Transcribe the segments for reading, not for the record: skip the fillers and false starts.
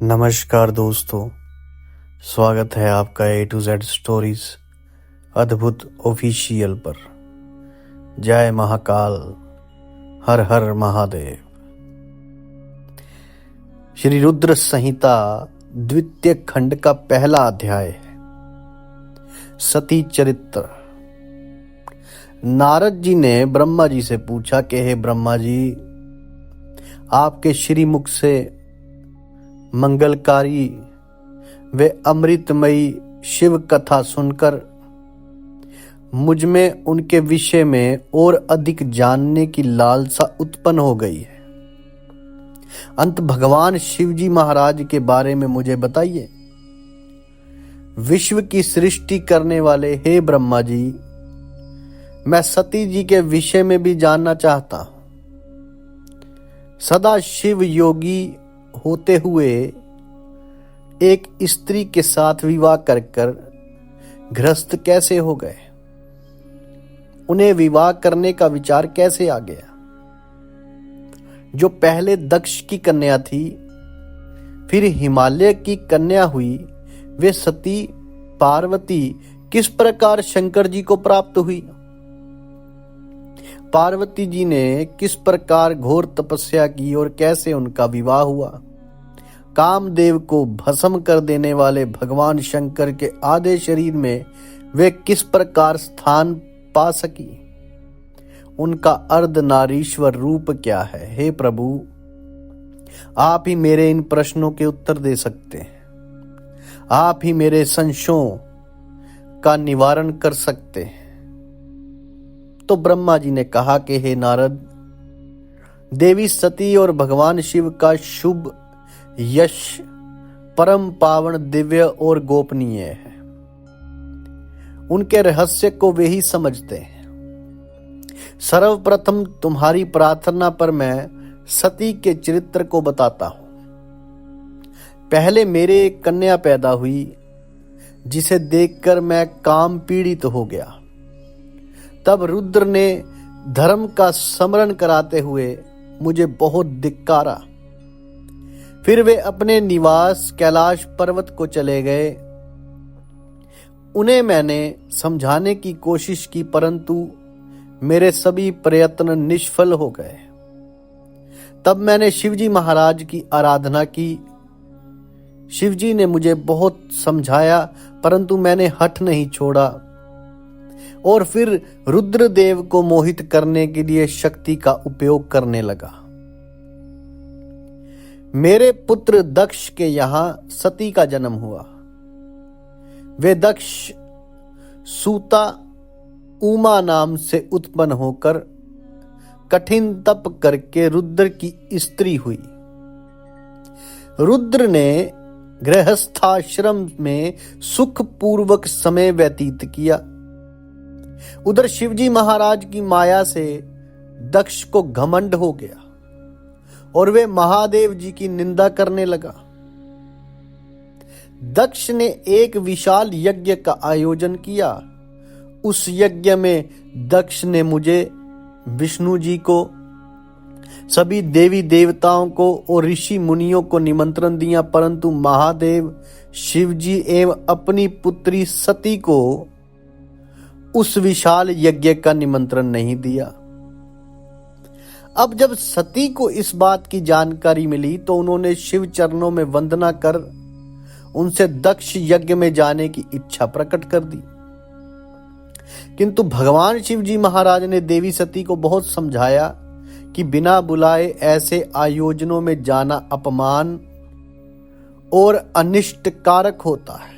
नमस्कार दोस्तों, स्वागत है आपका A to Z स्टोरीज अद्भुत ऑफिशियल पर। जय महाकाल, हर हर महादेव। श्री रुद्र संहिता द्वितीय खंड का पहला अध्याय है सती चरित्र। नारद जी ने ब्रह्मा जी से पूछा कि हे ब्रह्मा जी, आपके श्रीमुख से मंगलकारी व अमृतमयी शिव कथा सुनकर मुझ में उनके विषय में और अधिक जानने की लालसा उत्पन्न हो गई है। अंत भगवान शिव जी महाराज के बारे में मुझे बताइए। विश्व की सृष्टि करने वाले हे ब्रह्मा जी, मैं सती जी के विषय में भी जानना चाहता हूं। सदा शिव योगी होते हुए एक स्त्री के साथ विवाह कर गृहस्थ कैसे हो गए? उन्हें विवाह करने का विचार कैसे आ गया? जो पहले दक्ष की कन्या थी, फिर हिमालय की कन्या हुई, वे सती पार्वती किस प्रकार शंकर जी को प्राप्त हुई? पार्वती जी ने किस प्रकार घोर तपस्या की और कैसे उनका विवाह हुआ? कामदेव को भस्म कर देने वाले भगवान शंकर के आधे शरीर में वे किस प्रकार स्थान पा सकी? उनका अर्धनारीश्वर रूप क्या है? हे प्रभु, आप ही मेरे इन प्रश्नों के उत्तर दे सकते हैं। आप ही मेरे संशयों का निवारण कर सकते हैं। तो ब्रह्मा जी ने कहा कि हे नारद, देवी सती और भगवान शिव का शुभ यश परम पावन, दिव्य और गोपनीय है। उनके रहस्य को वे ही समझते हैं। सर्वप्रथम तुम्हारी प्रार्थना पर मैं सती के चरित्र को बताता हूं। पहले मेरे एक कन्या पैदा हुई, जिसे देखकर मैं काम पीड़ित हो गया। तब रुद्र ने धर्म का स्मरण कराते हुए मुझे बहुत धिक्कारा। फिर वे अपने निवास कैलाश पर्वत को चले गए। उन्हें मैंने समझाने की कोशिश की, परंतु मेरे सभी प्रयत्न निष्फल हो गए। तब मैंने शिवजी महाराज की आराधना की। शिवजी ने मुझे बहुत समझाया, परंतु मैंने हठ नहीं छोड़ा और फिर रुद्रदेव को मोहित करने के लिए शक्ति का उपयोग करने लगा। मेरे पुत्र दक्ष के यहां सती का जन्म हुआ। वे दक्ष सूता उमा नाम से उत्पन्न होकर कठिन तप करके रुद्र की स्त्री हुई। रुद्र ने गृहस्थाश्रम में सुखपूर्वक समय व्यतीत किया। उधर शिवजी महाराज की माया से दक्ष को घमंड हो गया और वे महादेव जी की निंदा करने लगा। दक्ष ने एक विशाल यज्ञ का आयोजन किया। उस यज्ञ में दक्ष ने मुझे, विष्णु जी को, सभी देवी देवताओं को और ऋषि मुनियों को निमंत्रण दिया, परंतु महादेव शिवजी एवं अपनी पुत्री सती को उस विशाल यज्ञ का निमंत्रण नहीं दिया। अब जब सती को इस बात की जानकारी मिली तो उन्होंने शिव चरणों में वंदना कर उनसे दक्ष यज्ञ में जाने की इच्छा प्रकट कर दी। किंतु भगवान शिव जी महाराज ने देवी सती को बहुत समझाया कि बिना बुलाए ऐसे आयोजनों में जाना अपमान और अनिष्ट कारक होता है,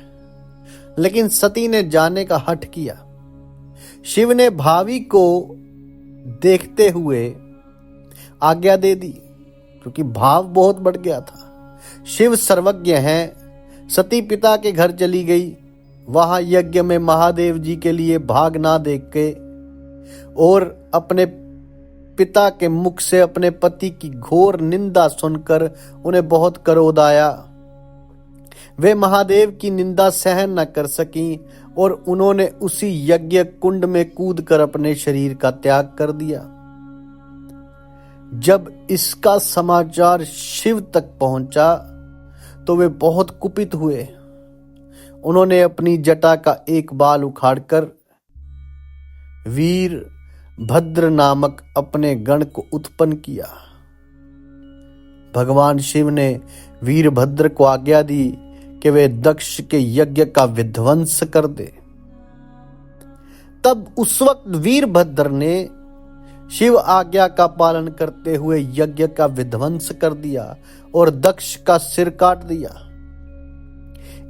लेकिन सती ने जाने का हठ किया। शिव ने भावी को देखते हुए आज्ञा दे दी, क्योंकि भाव बहुत बढ़ गया था। शिव सर्वज्ञ हैं। सती पिता के घर चली गई। वहां यज्ञ में महादेव जी के लिए भाग ना देख के और अपने पिता के मुख से अपने पति की घोर निंदा सुनकर उन्हें बहुत क्रोध आया। वे महादेव की निंदा सहन न कर सकीं और उन्होंने उसी यज्ञ कुंड में कूदकर अपने शरीर का त्याग कर दिया। जब इसका समाचार शिव तक पहुंचा तो वे बहुत कुपित हुए। उन्होंने अपनी जटा का एक बाल उखाड़कर वीर भद्र नामक अपने गण को उत्पन्न किया। भगवान शिव ने वीरभद्र को आज्ञा दी कि वे दक्ष के यज्ञ का विध्वंस कर दे। तब उस वक्त वीरभद्र ने शिव आज्ञा का पालन करते हुए यज्ञ का विध्वंस कर दिया और दक्ष का सिर काट दिया।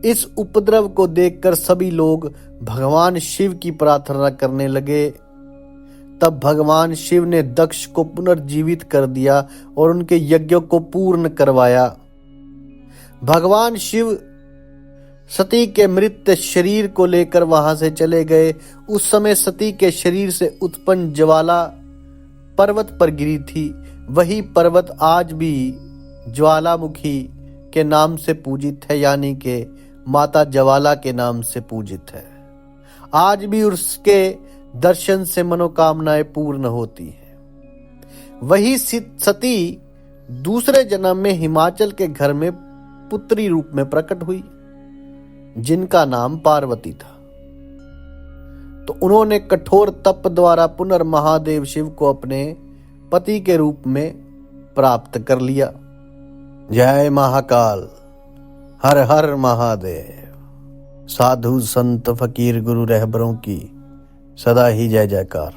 इस उपद्रव को देखकर सभी लोग भगवान शिव की प्रार्थना करने लगे। तब भगवान शिव ने दक्ष को पुनर्जीवित कर दिया और उनके यज्ञ को पूर्ण करवाया। भगवान शिव सती के मृत शरीर को लेकर वहां से चले गए। उस समय सती के शरीर से उत्पन्न ज्वाला पर्वत पर गिरी थी। वही पर्वत आज भी ज्वालामुखी के नाम से पूजित है, यानी कि माता ज्वाला के नाम से पूजित है। आज भी उसके दर्शन से मनोकामनाएं पूर्ण होती हैं। वही सती दूसरे जन्म में हिमाचल के घर में पुत्री रूप में प्रकट हुई, जिनका नाम पार्वती था। तो उन्होंने कठोर तप द्वारा पुनर्महादेव शिव को अपने पति के रूप में प्राप्त कर लिया। जय महाकाल, हर हर महादेव। साधु संत फकीर गुरु रहबरों की सदा ही जय जयकार।